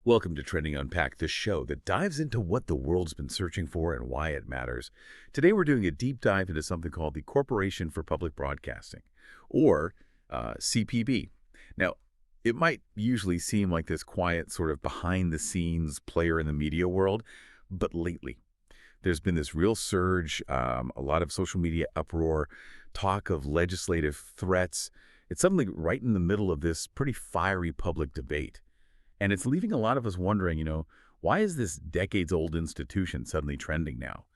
Welcome to Trending Unpacked, the show that dives into what the world's been searching for and why it matters. Today we're doing a deep dive into something called the Corporation for Public Broadcasting, or CPB. Now, it might usually seem like this quiet sort of behind-the-scenes player in the media world, but lately there's been this real surge, a lot of social media uproar, talk of legislative threats. It's suddenly right in the middle of this pretty fiery public debate. And it's leaving a lot of us wondering, why is this decades-old institution suddenly trending now?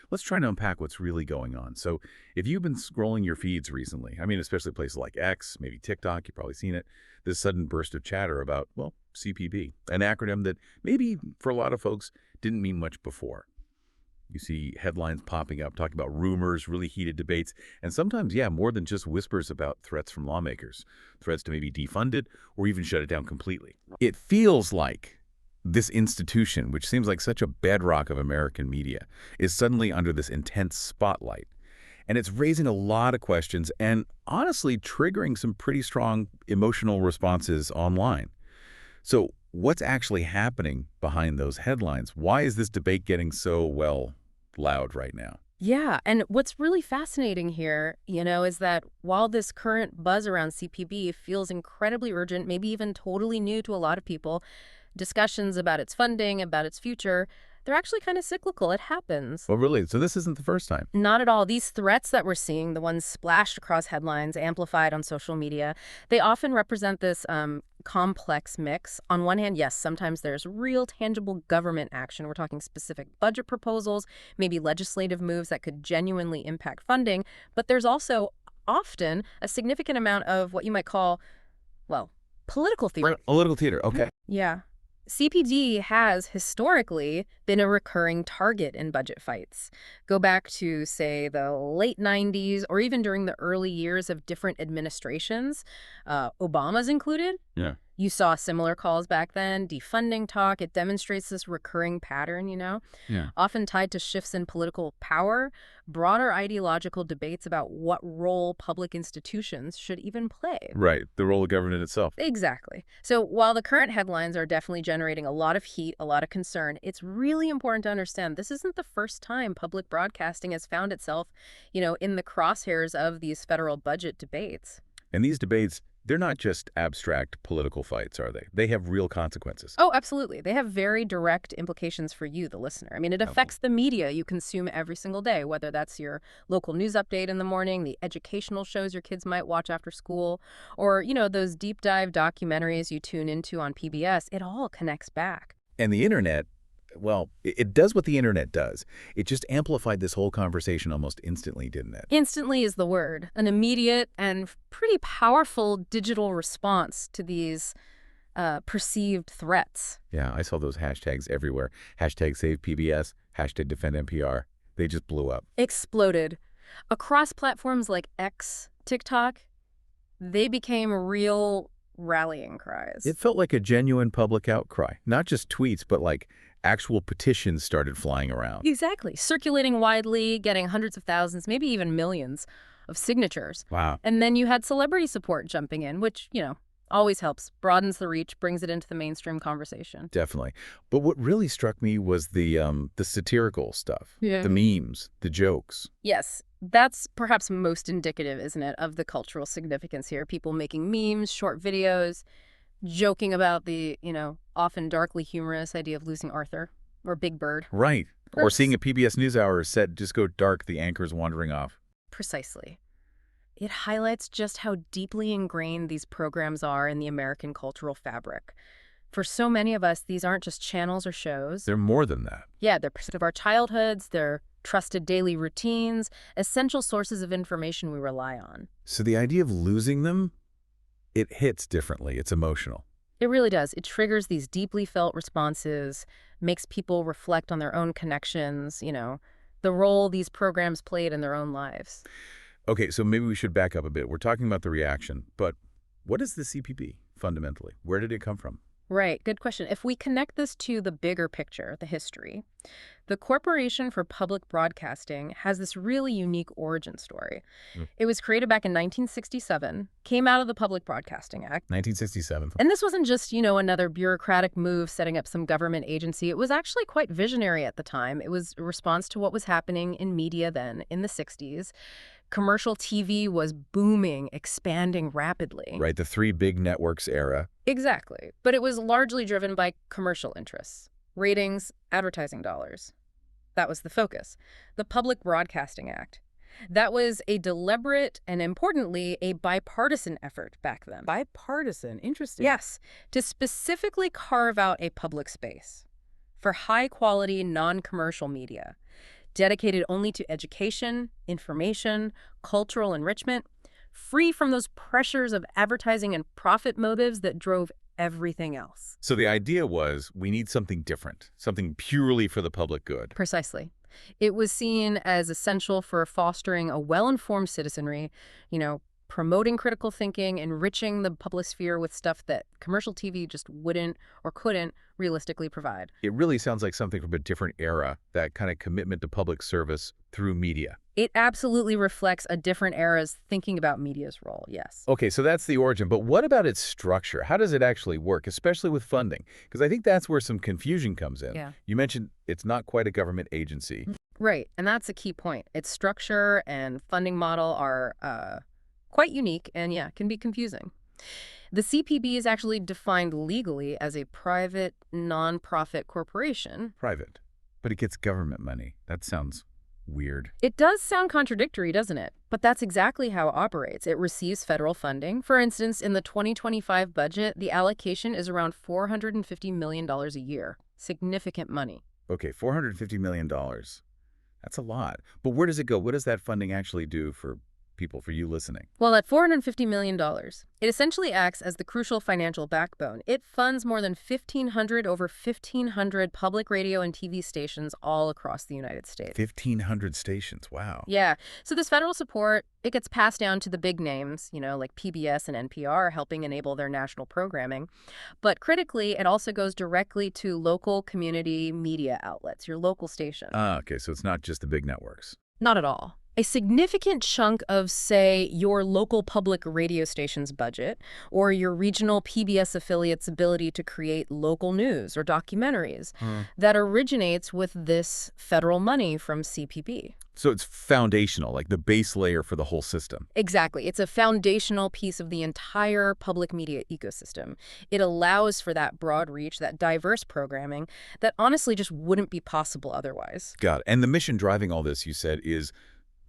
Let's try to unpack what's really going on. So if you've been scrolling your feeds recently, especially places like X, maybe TikTok, you've probably seen it, this sudden burst of chatter about, well, CPB, an acronym that maybe for a lot of folks didn't mean much before. You see headlines popping up talking about rumors, really heated debates, and sometimes, more than just whispers about threats from lawmakers, threats to maybe defund it or even shut it down completely. It feels like this institution, which seems like such a bedrock of American media, is suddenly under this intense spotlight. And it's raising a lot of questions and honestly triggering some pretty strong emotional responses online. So what's actually happening behind those headlines? Why is this debate getting so, loud right now? Yeah, and what's really fascinating here, is that while this current buzz around CPB feels incredibly urgent, maybe even totally new to a lot of people, discussions about its funding, about its future, they're actually kind of cyclical. It happens. Well, really? So this isn't the first time? Not at all. These threats that we're seeing, the ones splashed across headlines, amplified on social media, they often represent this complex mix. On one hand, yes, sometimes there's real tangible government action. We're talking specific budget proposals, maybe legislative moves that could genuinely impact funding. But there's also often a significant amount of what you might call, political theater. Political theater, okay. Yeah. CPD has historically been a recurring target in budget fights. Go back to, say, the late 90s or even during the early years of different administrations, Obama's included. Yeah. You saw similar calls back then, defunding talk. It demonstrates this recurring pattern, Yeah. often tied to shifts in political power, broader ideological debates about what role public institutions should even play. Right, the role of government itself. Exactly. So while the current headlines are definitely generating a lot of heat, a lot of concern, it's really important to understand this isn't the first time public broadcasting has found itself, in the crosshairs of these federal budget debates. And these debates, they're not just abstract political fights, are they? They have real consequences. Oh, absolutely. They have very direct implications for you, the listener. It affects the media you consume every single day, whether that's your local news update in the morning, the educational shows your kids might watch after school, or, those deep dive documentaries you tune into on PBS. It all connects back. And the internet, it does what the internet does. It just amplified this whole conversation almost instantly, didn't it? Instantly is the word. An immediate and pretty powerful digital response to these perceived threats. Yeah, I saw those hashtags everywhere. Hashtag save PBS, hashtag defend NPR. They just blew up. Exploded. Across platforms like X, TikTok, they became real rallying cries. It felt like a genuine public outcry. Not just tweets, but like actual petitions started flying around. Exactly. Circulating widely, getting hundreds of thousands, maybe even millions of signatures. Wow. And then you had celebrity support jumping in, which, always helps, broadens the reach, brings it into the mainstream conversation. Definitely. But what really struck me was the satirical stuff, the memes, the jokes. Yes, that's perhaps most indicative, isn't it, of the cultural significance here. People making memes, short videos, joking about the, often darkly humorous idea of losing Arthur or Big Bird. Right. Or seeing a PBS NewsHour set just go dark, the anchor's wandering off. Precisely. It highlights just how deeply ingrained these programs are in the American cultural fabric. For so many of us, these aren't just channels or shows. They're more than that. Yeah, they're part of our childhoods, they're trusted daily routines, essential sources of information we rely on. So the idea of losing them, it hits differently. It's emotional. It really does. It triggers these deeply felt responses, makes people reflect on their own connections, the role these programs played in their own lives. Okay, so maybe we should back up a bit. We're talking about the reaction, but what is the CPB fundamentally? Where did it come from? Right, good question. If we connect this to the bigger picture, the history, the Corporation for Public Broadcasting has this really unique origin story. Mm. It was created back in 1967, came out of the Public Broadcasting Act. 1967. And this wasn't just, another bureaucratic move setting up some government agency. It was actually quite visionary at the time. It was a response to what was happening in media then in the 60s. Commercial TV was booming, expanding rapidly. Right, the three big networks era. Exactly. But it was largely driven by commercial interests, ratings, advertising dollars. That was the focus. The Public Broadcasting Act. That was a deliberate and, importantly, a bipartisan effort back then. Bipartisan. Interesting. Yes, to specifically carve out a public space for high-quality, non-commercial media, dedicated only to education, information, cultural enrichment, free from those pressures of advertising and profit motives that drove everything else. So the idea was we need something different, something purely for the public good. Precisely. It was seen as essential for fostering a well-informed citizenry, promoting critical thinking, enriching the public sphere with stuff that commercial TV just wouldn't or couldn't realistically provide. It really sounds like something from a different era, that kind of commitment to public service through media. It absolutely reflects a different era's thinking about media's role, yes. Okay, so that's the origin, but what about its structure? How does it actually work, especially with funding? Because I think that's where some confusion comes in. Yeah. You mentioned it's not quite a government agency. Right, and that's a key point. Its structure and funding model are quite unique and, can be confusing. The CPB is actually defined legally as a private, non-profit corporation. Private. But it gets government money. That sounds weird. It does sound contradictory, doesn't it? But that's exactly how it operates. It receives federal funding. For instance, in the 2025 budget, the allocation is around $450 million a year. Significant money. Okay, $450 million. That's a lot. But where does it go? What does that funding actually do for people, for you listening? Well, at $450 million, it essentially acts as the crucial financial backbone. It funds more than over 1,500 public radio and TV stations all across the United States. 1,500 stations, wow. Yeah. So this federal support, it gets passed down to the big names, like PBS and NPR, helping enable their national programming. But critically, it also goes directly to local community media outlets, your local station. Okay, so it's not just the big networks. Not at all. A significant chunk of, say, your local public radio station's budget or your regional PBS affiliate's ability to create local news or documentaries that originates with this federal money from CPB. So it's foundational, like the base layer for the whole system. Exactly. It's a foundational piece of the entire public media ecosystem. It allows for that broad reach, that diverse programming that honestly just wouldn't be possible otherwise. Got it. And the mission driving all this, you said, is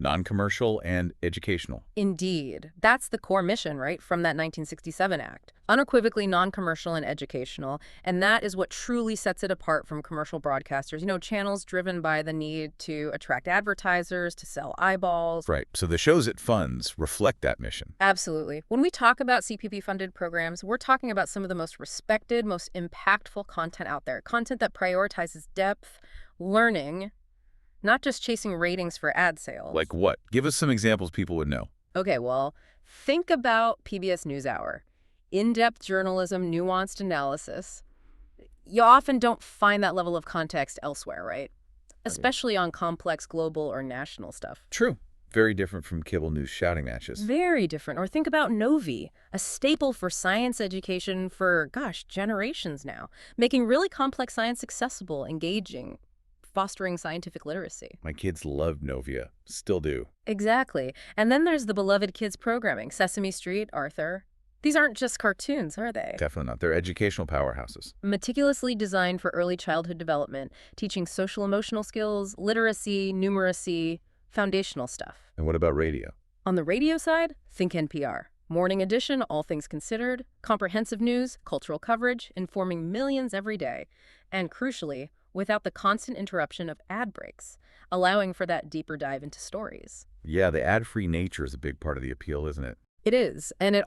non-commercial and educational. Indeed. That's the core mission, right, from that 1967 Act. Unequivocally non-commercial and educational, and that is what truly sets it apart from commercial broadcasters. Channels driven by the need to attract advertisers, to sell eyeballs. Right. So the shows it funds reflect that mission. Absolutely. When we talk about CPB-funded programs, we're talking about some of the most respected, most impactful content out there. Content that prioritizes depth, learning, not just chasing ratings for ad sales. Like what? Give us some examples people would know. Okay, well, think about PBS NewsHour. In-depth journalism, nuanced analysis. You often don't find that level of context elsewhere, right? Especially on complex global or national stuff. True. Very different from cable news shouting matches. Very different. Or think about Novi, a staple for science education for, generations now, making really complex science accessible, engaging, fostering scientific literacy. My kids loved Novia. Still do. Exactly. And then there's the beloved kids programming, Sesame Street, Arthur. These aren't just cartoons, are they? Definitely not. They're educational powerhouses. Meticulously designed for early childhood development, teaching social-emotional skills, literacy, numeracy, foundational stuff. And what about radio? On the radio side, think NPR. Morning edition, all things considered, comprehensive news, cultural coverage, informing millions every day. And crucially, without the constant interruption of ad breaks, allowing for that deeper dive into stories. Yeah, the ad-free nature is a big part of the appeal, isn't it? It is. And it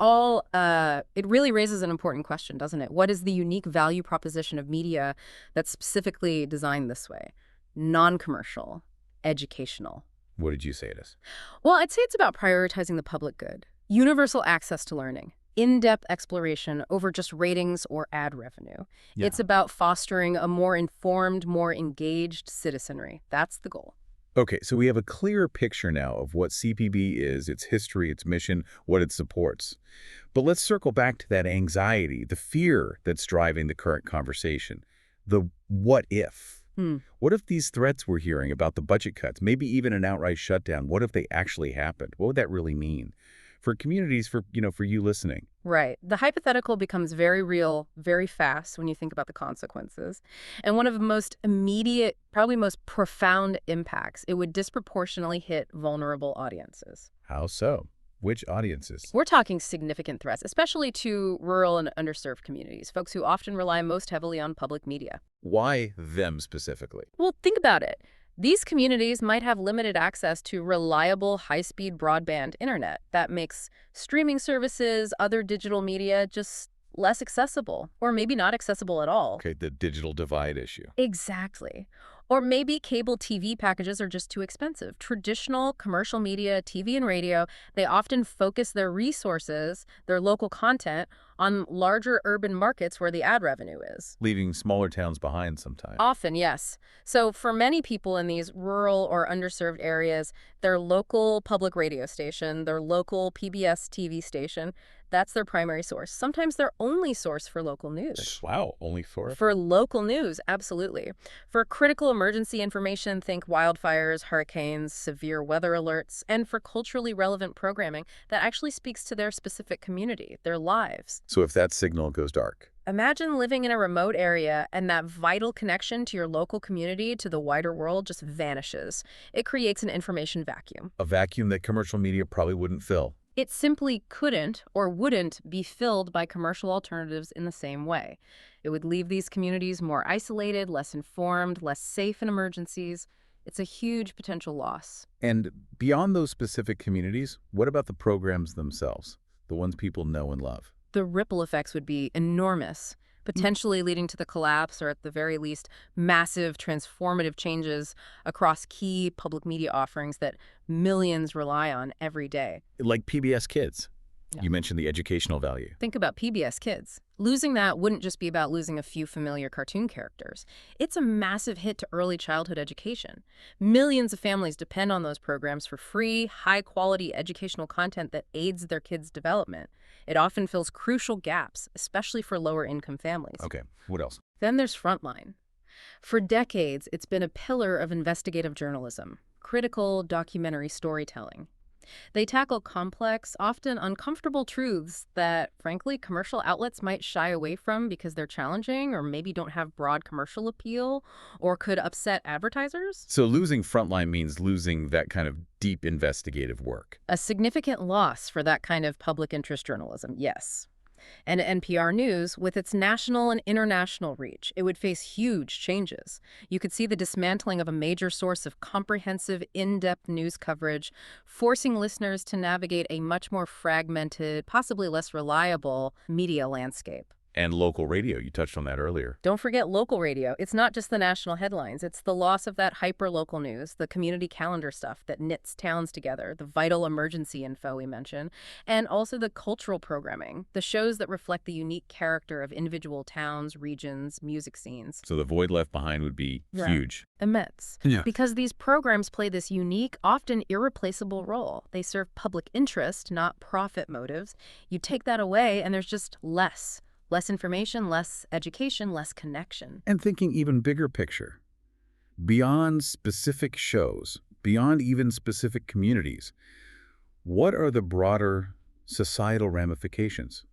really raises an important question, doesn't it? What is the unique value proposition of media that's specifically designed this way? Non-commercial, educational. What did you say it is? Well, I'd say it's about prioritizing the public good. Universal access to learning. in-depth exploration over just ratings or ad revenue. Yeah. It's about fostering a more informed, more engaged citizenry. That's the goal. Okay, so we have a clearer picture now of what CPB is, its history, its mission, what it supports. But let's circle back to that anxiety, the fear that's driving the current conversation. The what if? What if these threats we're hearing about the budget cuts, maybe even an outright shutdown, what if they actually happened? What would that really mean? For communities, for you listening. Right. The hypothetical becomes very real very fast when you think about the consequences. And one of the most immediate, probably most profound impacts, it would disproportionately hit vulnerable audiences. How so? Which audiences? We're talking significant threats, especially to rural and underserved communities, folks who often rely most heavily on public media. Why them specifically? Well, think about it. These communities might have limited access to reliable, high-speed broadband internet that makes streaming services, other digital media just less accessible, or maybe not accessible at all. Okay, the digital divide issue. Exactly. Or maybe cable TV packages are just too expensive. Traditional commercial media, TV and radio, they often focus their resources, their local content, on larger urban markets where the ad revenue is. Leaving smaller towns behind sometimes. Often, yes. So for many people in these rural or underserved areas, their local public radio station, their local PBS TV station, that's their primary source. Sometimes their only source for local news. Wow, only four? For local news, absolutely. For critical emergency information, think wildfires, hurricanes, severe weather alerts, and for culturally relevant programming that actually speaks to their specific community, their lives. So if that signal goes dark? Imagine living in a remote area and that vital connection to your local community, to the wider world, just vanishes. It creates an information vacuum. A vacuum that commercial media probably wouldn't fill. It simply couldn't or wouldn't be filled by commercial alternatives in the same way. It would leave these communities more isolated, less informed, less safe in emergencies. It's a huge potential loss. And beyond those specific communities, what about the programs themselves? The ones people know and love? The ripple effects would be enormous, potentially leading to the collapse or, at the very least, massive transformative changes across key public media offerings that millions rely on every day. Like PBS Kids. Yeah. You mentioned the educational value. Think about PBS Kids. Losing that wouldn't just be about losing a few familiar cartoon characters. It's a massive hit to early childhood education. Millions of families depend on those programs for free, high-quality educational content that aids their kids' development. It often fills crucial gaps, especially for lower-income families. Okay, what else? Then there's Frontline. For decades, it's been a pillar of investigative journalism, critical documentary storytelling. They tackle complex, often uncomfortable truths that, frankly, commercial outlets might shy away from because they're challenging or maybe don't have broad commercial appeal or could upset advertisers. So losing Frontline means losing that kind of deep investigative work. A significant loss for that kind of public interest journalism, yes. And NPR News, with its national and international reach, it would face huge changes. You could see the dismantling of a major source of comprehensive, in-depth news coverage, forcing listeners to navigate a much more fragmented, possibly less reliable media landscape. And local radio, you touched on that earlier. Don't forget local radio. It's not just the national headlines. It's the loss of that hyper-local news, the community calendar stuff that knits towns together, the vital emergency info we mentioned, and also the cultural programming, the shows that reflect the unique character of individual towns, regions, music scenes. So the void left behind would be huge. Immense. Yeah. Because these programs play this unique, often irreplaceable role. They serve public interest, not profit motives. You take that away and there's just less. Less information, less education, less connection. And thinking even bigger picture, beyond specific shows, beyond even specific communities, what are the broader societal ramifications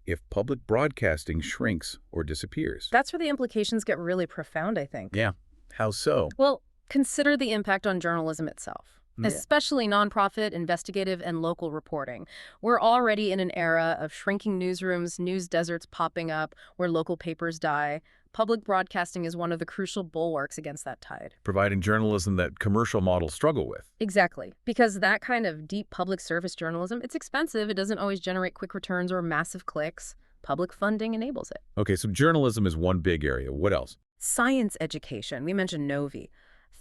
if public broadcasting shrinks or disappears? That's where the implications get really profound, I think. Yeah. How so? Well, consider the impact on journalism itself. Especially nonprofit, investigative, and local reporting. We're already in an era of shrinking newsrooms, news deserts popping up where local papers die. Public broadcasting is one of the crucial bulwarks against that tide. Providing journalism that commercial models struggle with. Exactly. Because that kind of deep public service journalism, it's expensive. It doesn't always generate quick returns or massive clicks. Public funding enables it. Okay, so journalism is one big area. What else? Science education. We mentioned Novi.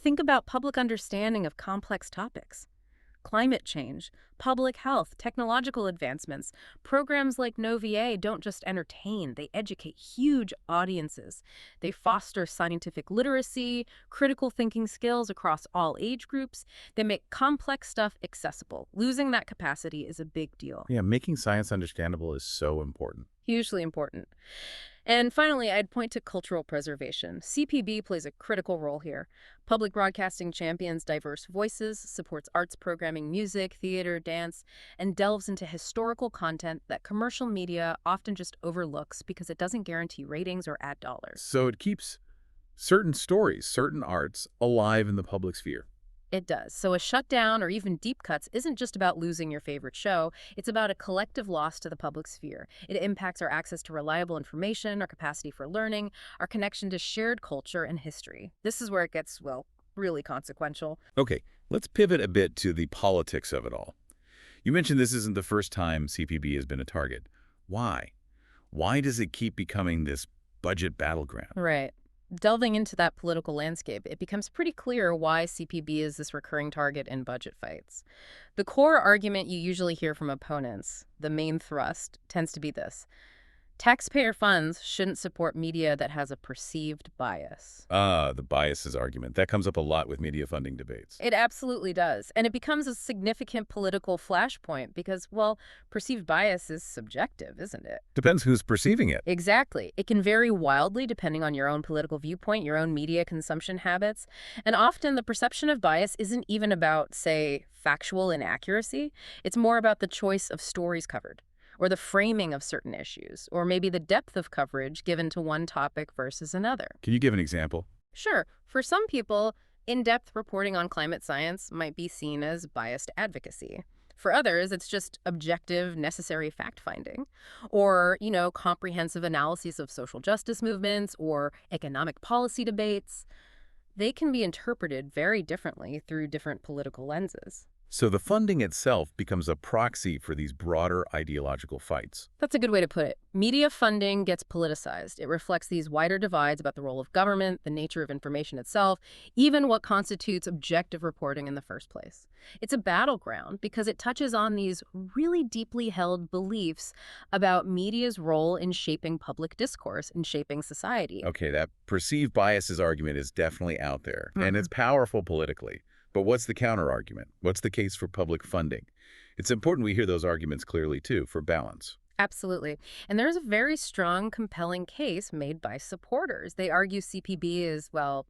Think about public understanding of complex topics. climate change, public health, technological advancements. Programs like No VA don't just entertain, they educate huge audiences. They foster scientific literacy, critical thinking skills across all age groups. They make complex stuff accessible. Losing that capacity is a big deal. Yeah, making science understandable is so important. Hugely important. And finally, I'd point to cultural preservation. CPB plays a critical role here. Public broadcasting champions diverse voices, supports arts programming, music, theater, dance, and delves into historical content that commercial media often just overlooks because it doesn't guarantee ratings or ad dollars. So it keeps certain stories, certain arts alive in the public sphere. It does. So a shutdown or even deep cuts isn't just about losing your favorite show. It's about a collective loss to the public sphere. It impacts our access to reliable information, our capacity for learning, our connection to shared culture and history. This is where it gets, well, really consequential. Okay, let's pivot a bit to the politics of it all. You mentioned this isn't the first time CPB has been a target. Why? Why does it keep becoming this budget battleground? Right. Delving into that political landscape, it becomes pretty clear why CPB is this recurring target in budget fights. The core argument you usually hear from opponents, the main thrust, tends to be this: taxpayer funds shouldn't support media that has a perceived bias. The biases argument. That comes up a lot with media funding debates. It absolutely does. And it becomes a significant political flashpoint because, well, perceived bias is subjective, isn't it? Depends who's perceiving it. Exactly. It can vary wildly depending on your own political viewpoint, your own media consumption habits. And often the perception of bias isn't even about, say, factual inaccuracy. It's more about the choice of stories covered, or the framing of certain issues, or maybe the depth of coverage given to one topic versus another. Can you give an example? Sure, for some people, in-depth reporting on climate science might be seen as biased advocacy. For others, it's just objective, necessary fact-finding. Or, comprehensive analyses of social justice movements or economic policy debates. They can be interpreted very differently through different political lenses. So the funding itself becomes a proxy for these broader ideological fights. That's a good way to put it. Media funding gets politicized. It reflects these wider divides about the role of government, the nature of information itself, even what constitutes objective reporting in the first place. It's a battleground because it touches on these really deeply held beliefs about media's role in shaping public discourse, in shaping society. Okay, that perceived biases argument is definitely out there, and it's powerful politically. But what's the counter-argument? What's the case for public funding? It's important we hear those arguments clearly, too, for balance. Absolutely. And there's a very strong, compelling case made by supporters. They argue CPB is, well,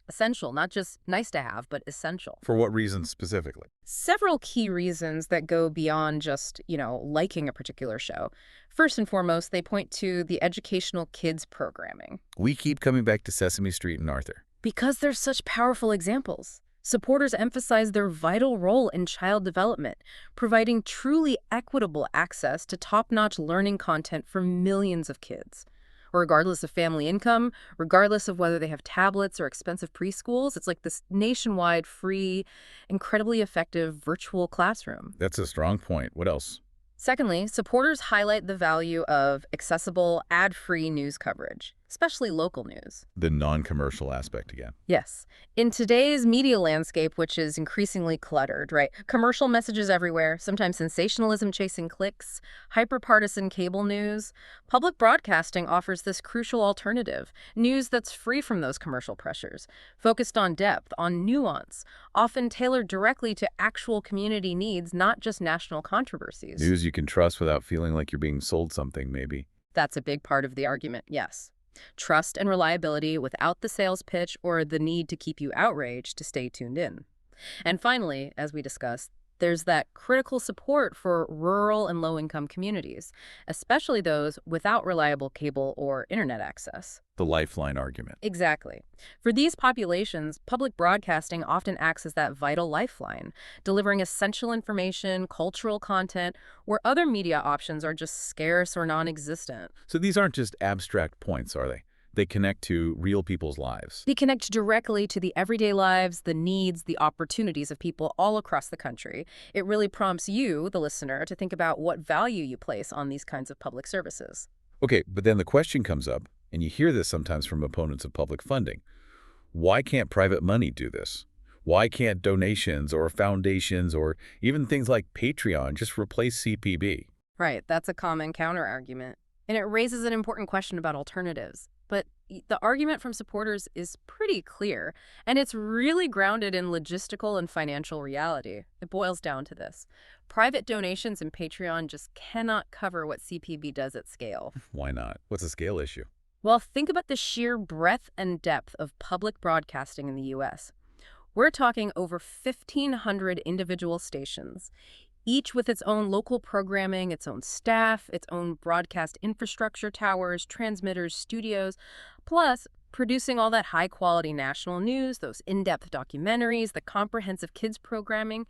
essential, not just nice to have, but essential. For what reasons specifically? Several key reasons that go beyond just, liking a particular show. First and foremost, they point to the educational kids programming. We keep coming back to Sesame Street and Arthur. Because they're such powerful examples. Supporters emphasize their vital role in child development, providing truly equitable access to top-notch learning content for millions of kids. Regardless of family income, regardless of whether they have tablets or expensive preschools, it's like this nationwide, free, incredibly effective virtual classroom. That's a strong point. What else? Secondly, supporters highlight the value of accessible, ad-free news coverage, especially local news. The non-commercial aspect again. Yes. In today's media landscape, which is increasingly cluttered, right? Commercial messages everywhere, sometimes sensationalism chasing clicks, hyper-partisan cable news. Public broadcasting offers this crucial alternative, news that's free from those commercial pressures, focused on depth, on nuance, often tailored directly to actual community needs, not just national controversies. News you can trust without feeling like you're being sold something, maybe. That's a big part of the argument, yes. Trust and reliability without the sales pitch or the need to keep you outraged to stay tuned in. And finally, as we discussed, there's that critical support for rural and low-income communities, especially those without reliable cable or internet access. The lifeline argument. Exactly. For these populations, public broadcasting often acts as that vital lifeline, delivering essential information, cultural content, where other media options are just scarce or non-existent. So these aren't just abstract points, are they? They connect to real people's lives. They connect directly to the everyday lives, the needs, the opportunities of people all across the country. It really prompts you, the listener, to think about what value you place on these kinds of public services. Okay, but then the question comes up, and you hear this sometimes from opponents of public funding. Why can't private money do this? Why can't donations or foundations or even things like Patreon just replace CPB? Right, that's a common counterargument. And it raises an important question about alternatives. But the argument from supporters is pretty clear, and it's really grounded in logistical and financial reality. It boils down to this. Private donations and Patreon just cannot cover what CPB does at scale. Why not? What's a scale issue? Well, think about the sheer breadth and depth of public broadcasting in the U.S. We're talking over 1,500 individual stations, each with its own local programming, its own staff, its own broadcast infrastructure towers, transmitters, studios, plus producing all that high-quality national news, those in-depth documentaries, the comprehensive kids programming.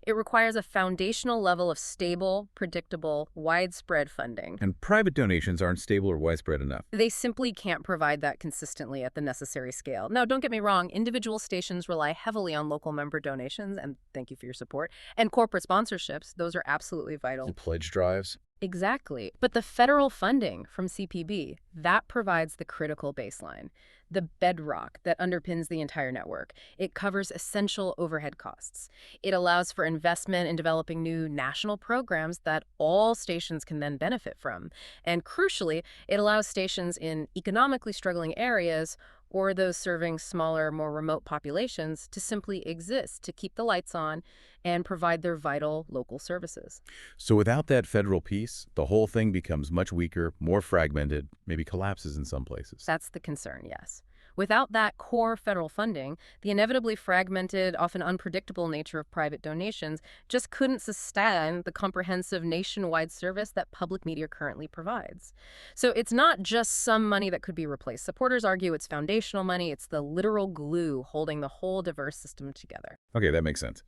It requires a foundational level of stable, predictable, widespread funding. And private donations aren't stable or widespread enough. They simply can't provide that consistently at the necessary scale. Now, don't get me wrong, individual stations rely heavily on local member donations, and thank you for your support, and corporate sponsorships. Those are absolutely vital. And pledge drives? Exactly. But the federal funding from CPB, that provides the critical baseline, the bedrock that underpins the entire network. It covers essential overhead costs. It allows for investment in developing new national programs that all stations can then benefit from. And crucially, it allows stations in economically struggling areas or those serving smaller, more remote populations to simply exist, to keep the lights on and provide their vital local services. So without that federal piece, the whole thing becomes much weaker, more fragmented, maybe collapses in some places. That's the concern, yes. Without that core federal funding, the inevitably fragmented, often unpredictable nature of private donations just couldn't sustain the comprehensive nationwide service that public media currently provides. So it's not just some money that could be replaced. Supporters argue it's foundational money. It's the literal glue holding the whole diverse system together. Okay, that makes sense.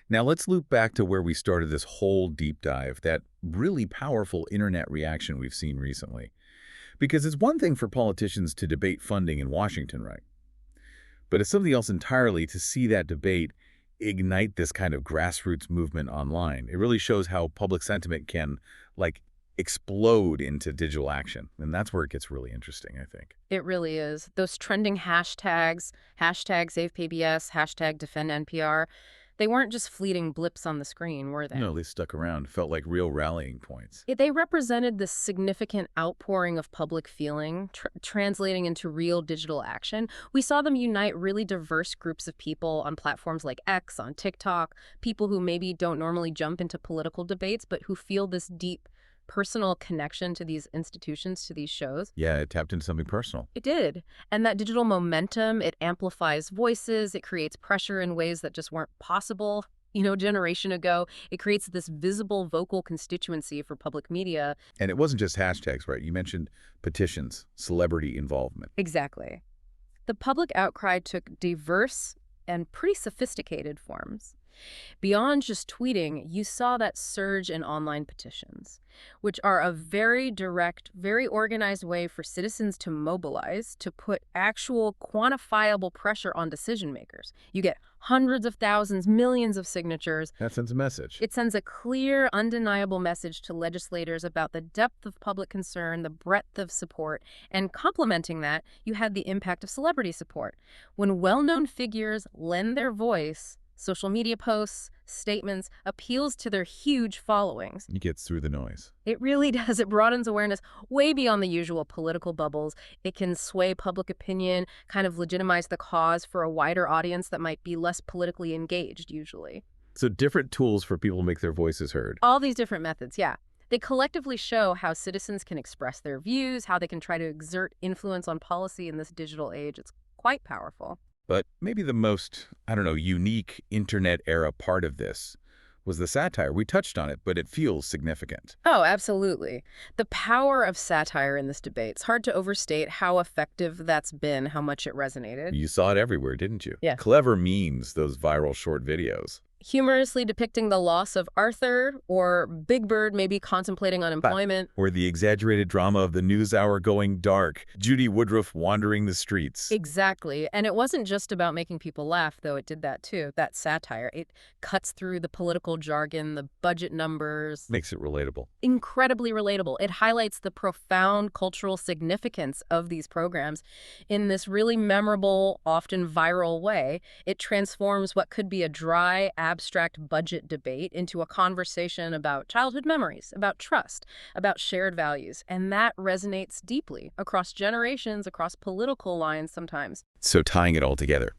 Now let's loop back to where we started this whole deep dive, that really powerful internet reaction we've seen recently. Because it's one thing for politicians to debate funding in Washington, right? But it's something else entirely to see that debate ignite this kind of grassroots movement online. It really shows how public sentiment can, explode into digital action. And that's where it gets really interesting, I think. It really is. Those trending hashtags, hashtag save PBS, hashtag defend NPR, they weren't just fleeting blips on the screen, were they? No, they stuck around. Felt like real rallying points. They represented this significant outpouring of public feeling, translating into real digital action. We saw them unite really diverse groups of people on platforms like X, on TikTok, people who maybe don't normally jump into political debates, but who feel this deep personal connection to these institutions, to these shows. Yeah, it tapped into something personal. It did. And that digital momentum, it amplifies voices, it creates pressure in ways that just weren't possible, a generation ago. It creates this visible vocal constituency for public media. And it wasn't just hashtags, right? You mentioned petitions, celebrity involvement. Exactly. The public outcry took diverse and pretty sophisticated forms. Beyond just tweeting, you saw that surge in online petitions, which are a very direct, very organized way for citizens to mobilize, to put actual quantifiable pressure on decision makers. You get hundreds of thousands, millions of signatures. That sends a message. It sends a clear, undeniable message to legislators about the depth of public concern, the breadth of support, and complementing that, you had the impact of celebrity support. When well-known figures lend their voice, social media posts, statements, appeals to their huge followings. It gets through the noise. It really does. It broadens awareness way beyond the usual political bubbles. It can sway public opinion, kind of legitimize the cause for a wider audience that might be less politically engaged, usually. So different tools for people to make their voices heard. All these different methods, yeah. They collectively show how citizens can express their views, how they can try to exert influence on policy in this digital age. It's quite powerful. But maybe the most, unique internet-era part of this was the satire. We touched on it, but it feels significant. Oh, absolutely. The power of satire in this debate. It's hard to overstate how effective that's been, how much it resonated. You saw it everywhere, didn't you? Yeah. Clever memes, those viral short videos. humorously depicting the loss of Arthur, or Big Bird maybe contemplating unemployment. Or the exaggerated drama of the news hour going dark, Judy Woodruff wandering the streets. Exactly. And it wasn't just about making people laugh, though it did that too, that satire. It cuts through the political jargon, the budget numbers. Makes it relatable. Incredibly relatable. It highlights the profound cultural significance of these programs in this really memorable, often viral way. It transforms what could be a dry, abstract budget debate into a conversation about childhood memories, about trust, about shared values. And that resonates deeply across generations, across political lines sometimes. So tying it all together,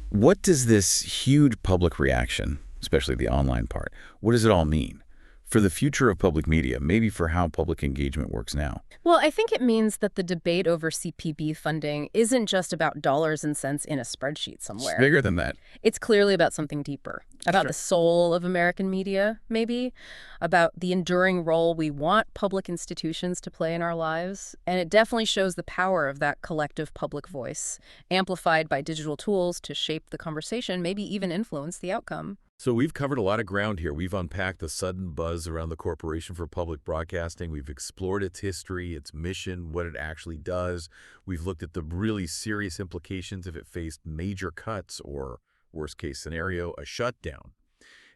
what does this huge public reaction, especially the online part, what does it all mean for the future of public media, maybe for how public engagement works now? Well, I think it means that the debate over CPB funding isn't just about dollars and cents in a spreadsheet somewhere. It's bigger than that. It's clearly about something deeper, about Sure. the soul of American media, maybe, about the enduring role we want public institutions to play in our lives. And it definitely shows the power of that collective public voice, amplified by digital tools to shape the conversation, maybe even influence the outcome. So we've covered a lot of ground here. We've unpacked the sudden buzz around the Corporation for Public Broadcasting. We've explored its history, its mission, what it actually does. We've looked at the really serious implications if it faced major cuts or, worst case scenario, a shutdown.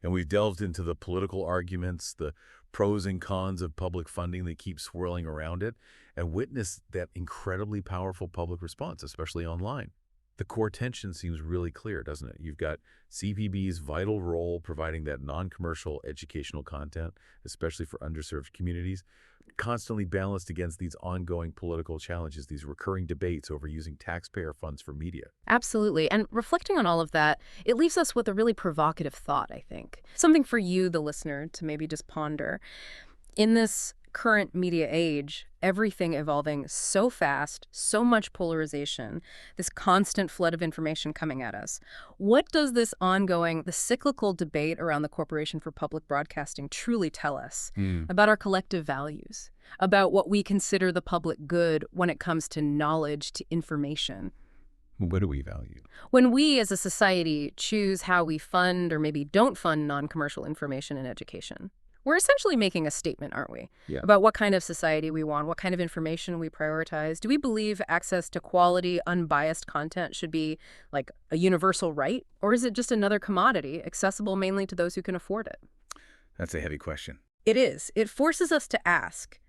And we've delved into the political arguments, the pros and cons of public funding that keep swirling around it, and witnessed that incredibly powerful public response, especially online. The core tension seems really clear, doesn't it? You've got CPB's vital role providing that non-commercial educational content, especially for underserved communities, constantly balanced against these ongoing political challenges, these recurring debates over using taxpayer funds for media. Absolutely. And reflecting on all of that, it leaves us with a really provocative thought, I think. Something for you, the listener, to maybe just ponder. In this current media age, everything evolving so fast, so much polarization, this constant flood of information coming at us. What does this ongoing, the cyclical debate around the Corporation for Public Broadcasting truly tell us about our collective values, about what we consider the public good when it comes to knowledge, to information? What do we value? When we as a society choose how we fund or maybe don't fund non-commercial information and education, we're essentially making a statement, aren't we? Yeah. About what kind of society we want, what kind of information we prioritize. Do we believe access to quality, unbiased content should be like a universal right? Or is it just another commodity, accessible mainly to those who can afford it? That's a heavy question. It is. It forces us to ask,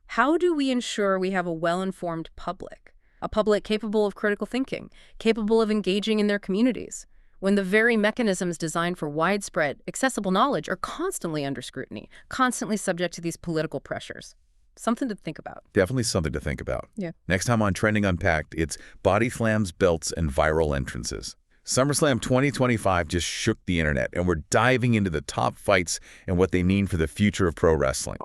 how do we ensure we have a well-informed public? A public capable of critical thinking, capable of engaging in their communities, when the very mechanisms designed for widespread, accessible knowledge are constantly under scrutiny, constantly subject to these political pressures. Something to think about. Definitely something to think about. Yeah. Next time on Trending Unpacked, it's body slams, belts, and viral entrances. SummerSlam 2025 just shook the internet, and we're diving into the top fights and what they mean for the future of pro wrestling.